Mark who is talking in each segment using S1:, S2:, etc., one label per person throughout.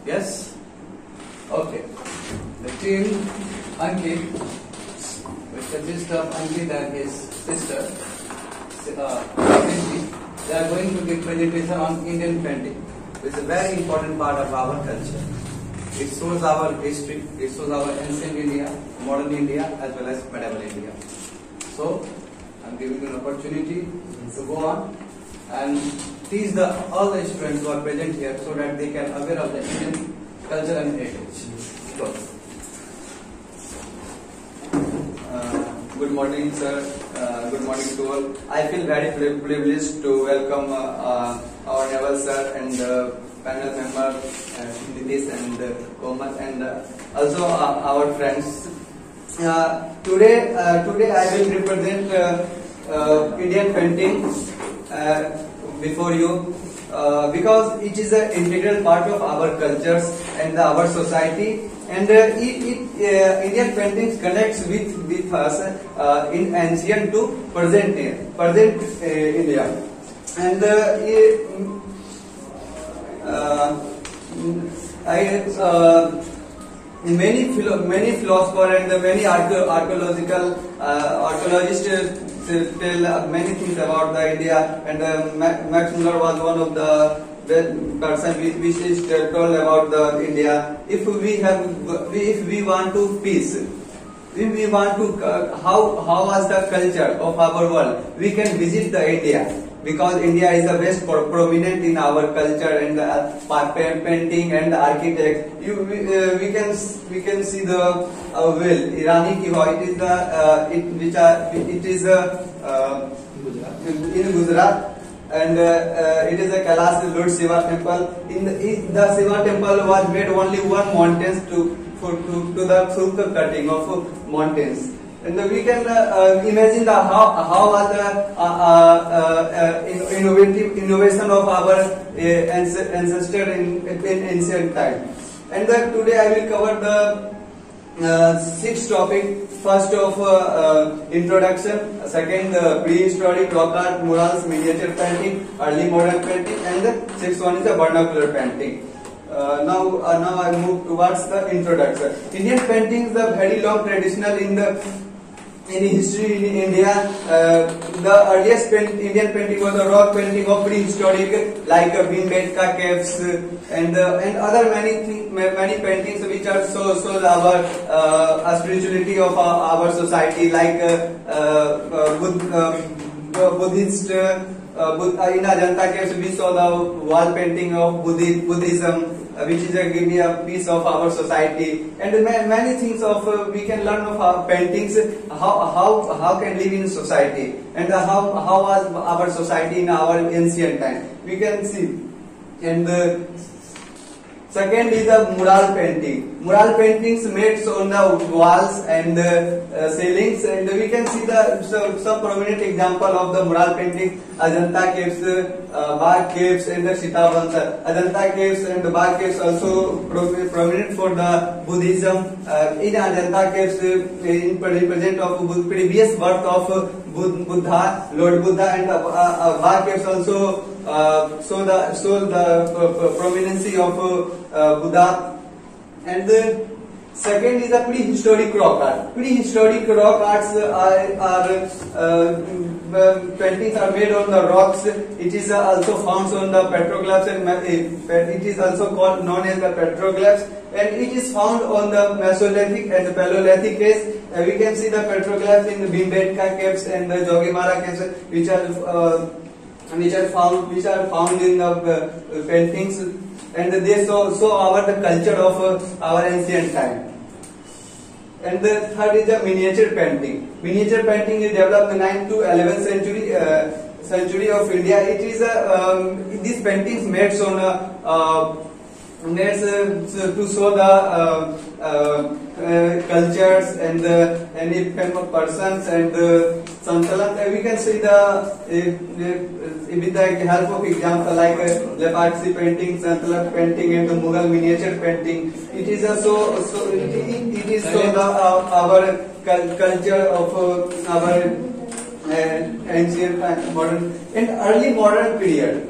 S1: Yes? Okay. The team Ankit, which consists of Ankit and his sister, Vinci, they are going to give presentation on Indian painting, which is a very important part of our culture. It shows our history, it shows our ancient India, modern India, as well as medieval India. So, I am giving you an opportunity to go on and teach all the students who are present here so that they can aware of the Indian culture and heritage. Go.
S2: Good morning, sir. Good morning to all. I feel very privileged to welcome our Naval sir and panel member Nitish and Komal and also our friends. Today I will represent Indian painting before you because it is an integral part of our cultures and our society, and Indian paintings connects with us in ancient to present India, and many philosophers and many archaeologists tell many things about the India, and Max Muller was one of the person which is told about the India. If we want to peace, if we want to how was the culture of our world, we can visit the India, because India is the best prominent in our culture and painting and architects. We can see the well, Irani Kiva. It is in Gujarat, and it is a Kailash Lord Shiva temple. The Shiva temple was made only one mountains to the silk cutting of mountains. And we can imagine how was the innovation of our ancestor in ancient time. And today I will cover the 6 topic. First of introduction, second prehistoric rock art, murals, miniature painting, early modern painting, and the 6th one is the vernacular painting. Now I move towards the introduction. Indian painting is a very long traditional in history in India. The earliest Indian painting was the rock painting of prehistoric, like Bhimbetka caves and other many paintings which are so our spirituality of our society, like Buddhist. In Ajanta caves we saw the wall painting of Buddhism, which is give a piece of our society, and many things of we can learn of our paintings, how can live in society, and how was our society in our ancient time, we can see. And second is the mural painting. Mural paintings made on the walls and ceilings, and we can see some prominent example of the mural painting: Ajanta caves, Bagh caves, and the Sita Vansar. Ajanta caves and the Bagh caves also prominent for the Buddhism. In Ajanta caves, in present of previous birth of Buddha, Lord Buddha, and Bagh caves also show the prominency of Buddha. And second is the prehistoric rock art. Prehistoric rock arts are paintings are made on the rocks. It is also found on the petroglyphs, and it is also known as the petroglyphs, and it is found on the Mesolithic and Paleolithic caves. We can see the petroglyphs in the Bhimbetka caves and the Jogimara caves, which are found in the paintings, and they show the culture of our ancient time. And the third is the miniature painting. Miniature painting is developed in the 9th to 11th century of India. It is these paintings made on to show the cultures and any kind of persons and Santalant. We can see with the help of example like Leparsi painting, Santalant painting, and the Mughal miniature painting. It is also it is so our culture of our ancient, modern, and early modern period.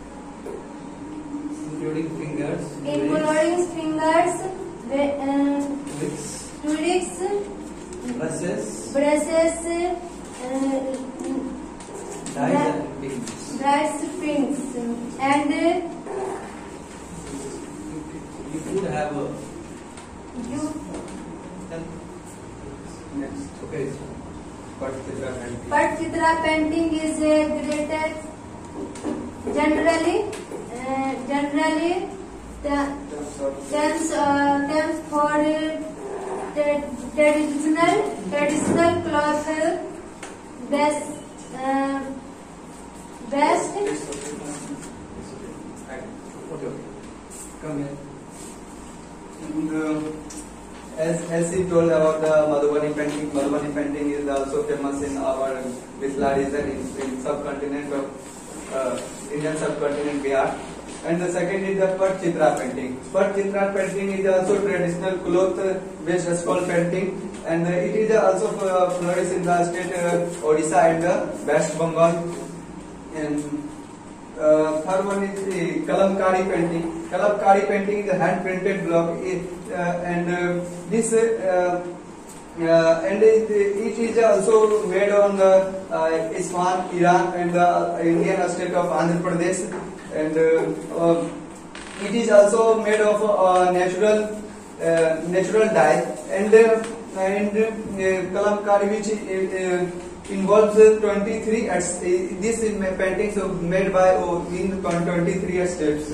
S1: Dyes and pigments.
S3: Bright pinks and
S1: You could have a
S3: you
S2: Next.
S1: okay.
S2: Patchitra painting.
S3: Patchitra painting is a greatest generally terms for traditional cloth best
S1: Okay. Come here.
S2: And, as he told about the Madhubani painting is also famous in our Mithila region in subcontinent of Indian subcontinent Bihar. And the second is the Patchitra painting. Patchitra painting is also traditional cloth based skull painting, and it is also flourished in the state Odisha and West Bengal. And third one is the Kalamkari painting. Kalamkari painting is a hand printed block, and this and it is also made on Isfahan, Iran, and the Indian state of Andhra Pradesh, and it is also made of natural dye, and Kalamkari which involves 23 this paintings made by in 23 steps.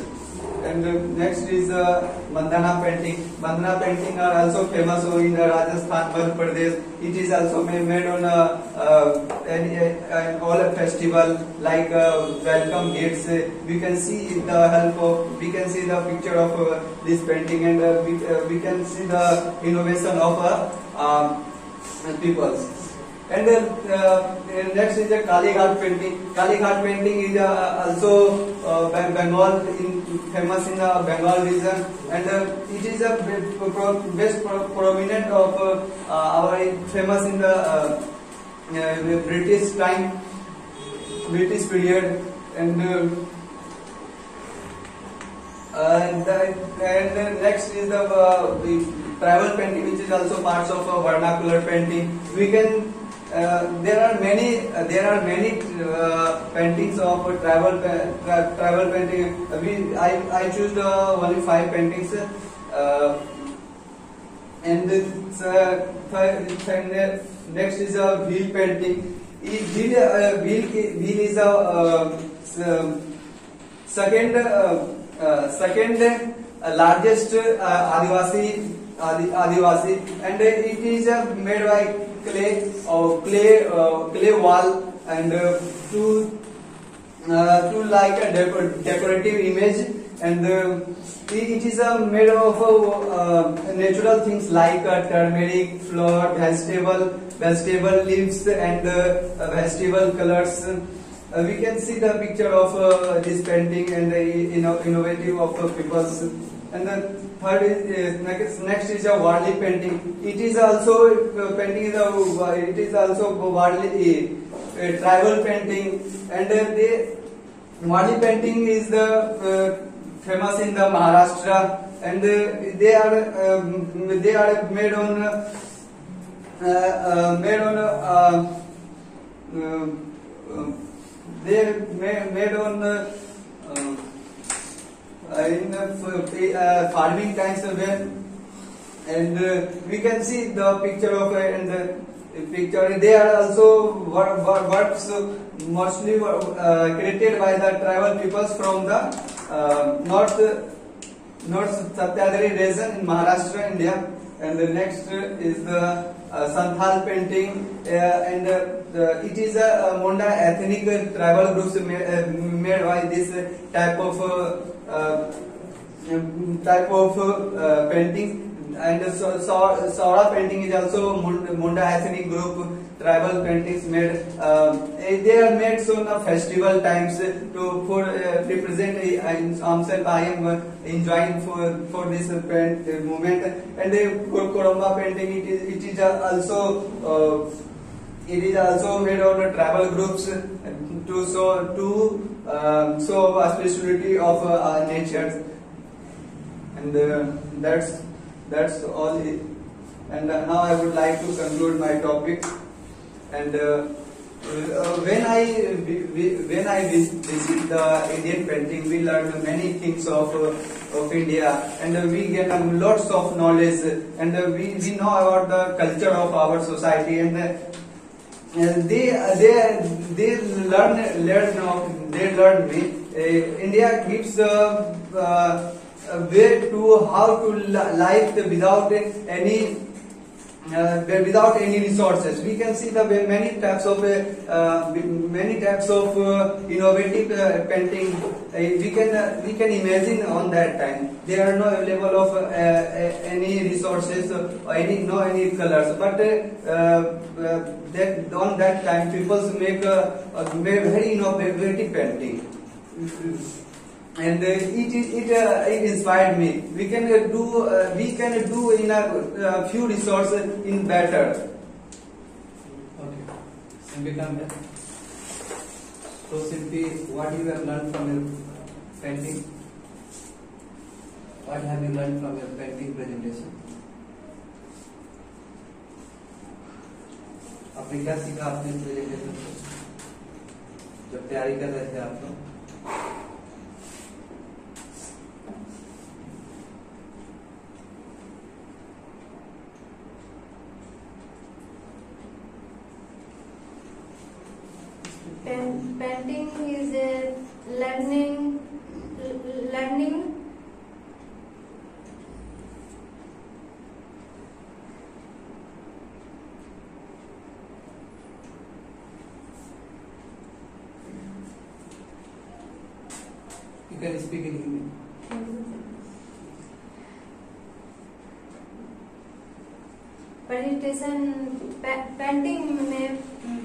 S2: And next is Bandhana painting. Bandhana painting are also famous in Rajasthan, Madhya Pradesh. It is also made on all a festival like welcome gates. We can see the help of, we can see the picture of this painting, and we can see the innovation of peoples. And next is the Kalighat painting. Kalighat painting is also Bengal, famous in the Bengal region, and it is a best prominent of our famous in the British time, British period, and next is the tribal painting, which is also parts of vernacular painting. We can there are many paintings of tribal painting. I choose only 5 paintings, and next is a wheel painting. Wheel is a second largest Adivasi, and it is made by clay wall, and to like a decorative image, and it is made of natural things like turmeric, flour, vegetable leaves, and vegetable colors. We can see the picture of this painting and the innovative of people's. And the third is next is a Warli painting. It is also painting is it is also Warli tribal painting, and the Warli painting is the famous in the Maharashtra, and they are made on in farming times when, and we can see the picture of and the picture. They are also works mostly created by the tribal peoples from the North Satyadri region in Maharashtra, India. And the next is the Santhal painting, and it is a Munda ethnic tribal groups made by this type of painting. And Saura painting is also Munda ethnic group tribal paintings made. They are made so in festival times to represent I am enjoying for this movement. And the Koromba painting, it is also made on tribal groups to show spirituality of nature. And that's all. And now I would like to conclude my topic. And When I visit the Indian painting, we learn many things of India, and we get lots of knowledge, and we know about the culture of our society, and they learn me. India gives a way to how to live without any resources. We can see the many types of innovative painting. We can imagine on that time there are no available of any resources or any colors, but that on that time people make very innovative painting. And it inspired me. We can do in a few resources in better.
S1: Okay. Simbika, so Simpi, what you have learned from your painting? What have you learned from your painting presentation? आपने क्या सीखा अपने presentation से जब तैयारी कर रहे थे आप लोग?
S3: Painting is a learning.
S1: You can speak in Hindi.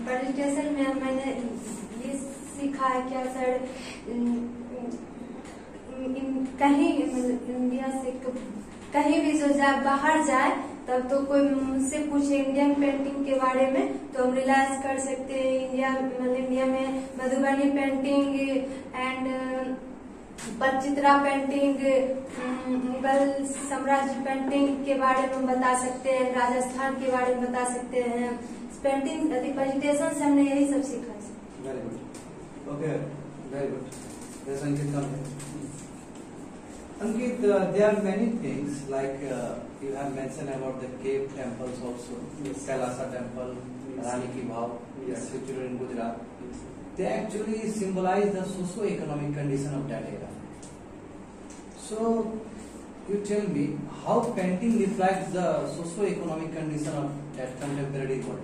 S3: Presentation में मैंने ये सीखा है क्या सर, कहीं इंडिया से कहीं भी जो बाहर जाए तब तो कोई मुझसे पूछे इंडियन पेंटिंग के बारे में तो हम रियलाइज कर सकते हैं इंडिया में Madhubani painting and Pattachitra painting, Mughal साम्राज्य पेंटिंग के बारे में बता सकते हैं, राजस्थान के बारे में बता सकते हैं। पेंटिंग प्रेजेंटेशन से हमने यही सब सीखा है।
S1: Very good. Okay, very good. Yes, Ankit, come here. Ankit, there are many things like you have mentioned about the cave temples also.
S2: Yes.
S1: Kailasa temple,
S2: Yes.
S1: Rani Ki Vav,
S2: Yes.
S1: situated in Gujarat. They actually symbolize the socio-economic condition of that era. So, you tell me how painting reflects the socio-economic condition of that contemporary world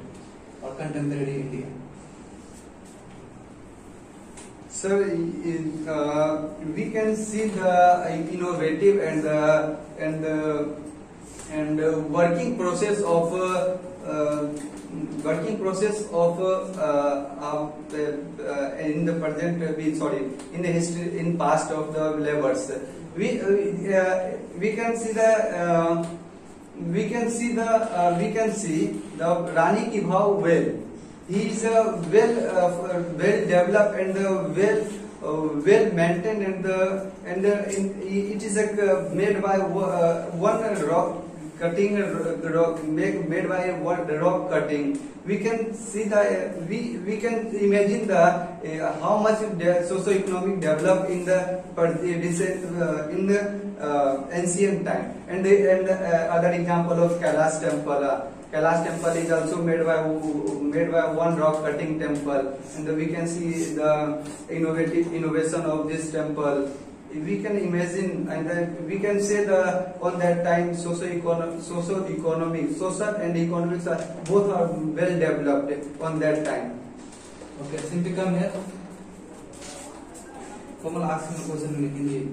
S1: or contemporary India.
S2: So we can see the innovative and working process of in the present in the history in past of the labors. We can see the Rani Ki Vav well. He is well developed and well maintained, and it is made by one rock cutting, made by one rock cutting. We can see we can imagine the how much socio-economic developed in the ancient time. And other example of Kailash temple. Kailash temple is also made by one rock cutting temple, and we can see the innovation of this temple. We can imagine, and we can say on that time social and economics are both are well developed on that time.
S1: Okay, simply come here. Komal, ask me a question in Hindi.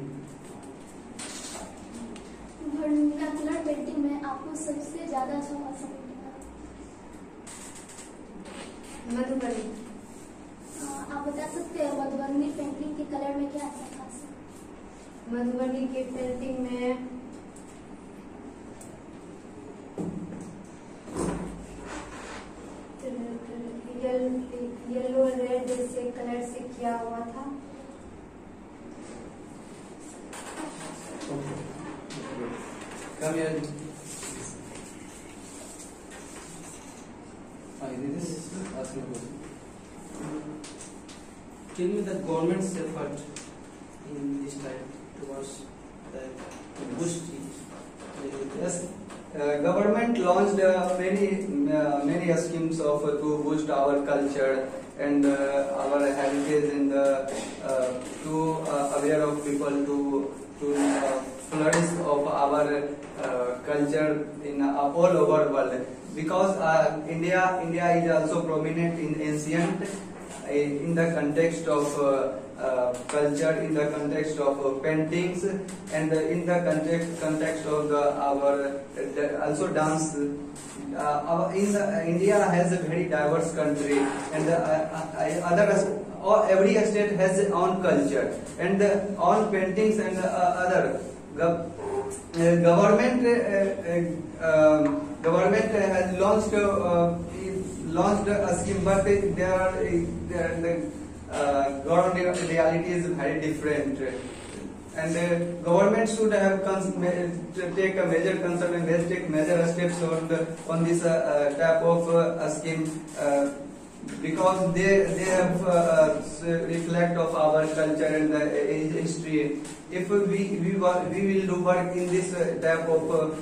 S4: Vernacular painting में आपको सबसे ज्यादा अच्छा कौन सा painting लगा?
S3: मधुबनी।
S4: आप बता सकते हैं मधुबनी पेंटिंग के कलर में क्या अच्छा खास है?
S3: मधुबनी के पेंटिंग में येलो रेड से कलर से किया हुआ था।
S1: Come here. This ask me a question.
S5: tell me the government's effort in this time towards the boosting.
S2: Yes, government launched many schemes of to boost our culture and our heritage in the to aware of people to flourish of our culture in all over world, because India is also prominent in ancient in the context of culture, in the context of paintings, and in the context of our also dance. India has a very diverse country, and every state has its own culture and own paintings and other. Government has launched a scheme, but the ground reality is very different, and government should have take a major concern and take major steps on this type of scheme, because they have reflect of our culture and history. If we will do work in this type of work,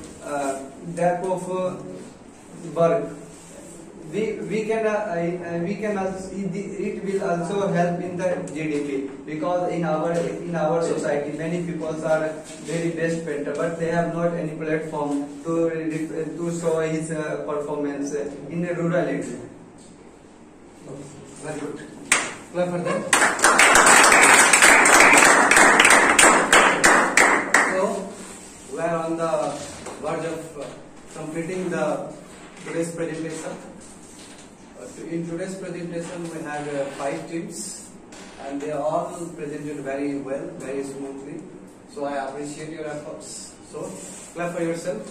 S2: we can also, it will also help in the GDP, because in our society many people are very best painter, but they have not any platform to show his performance in the rural area.
S1: Very good. Clap for them. So we are on the verge of completing today's presentation. In today's presentation, we had 5 teams, and they all presented very well, very smoothly. So I appreciate your efforts. So clap for yourself.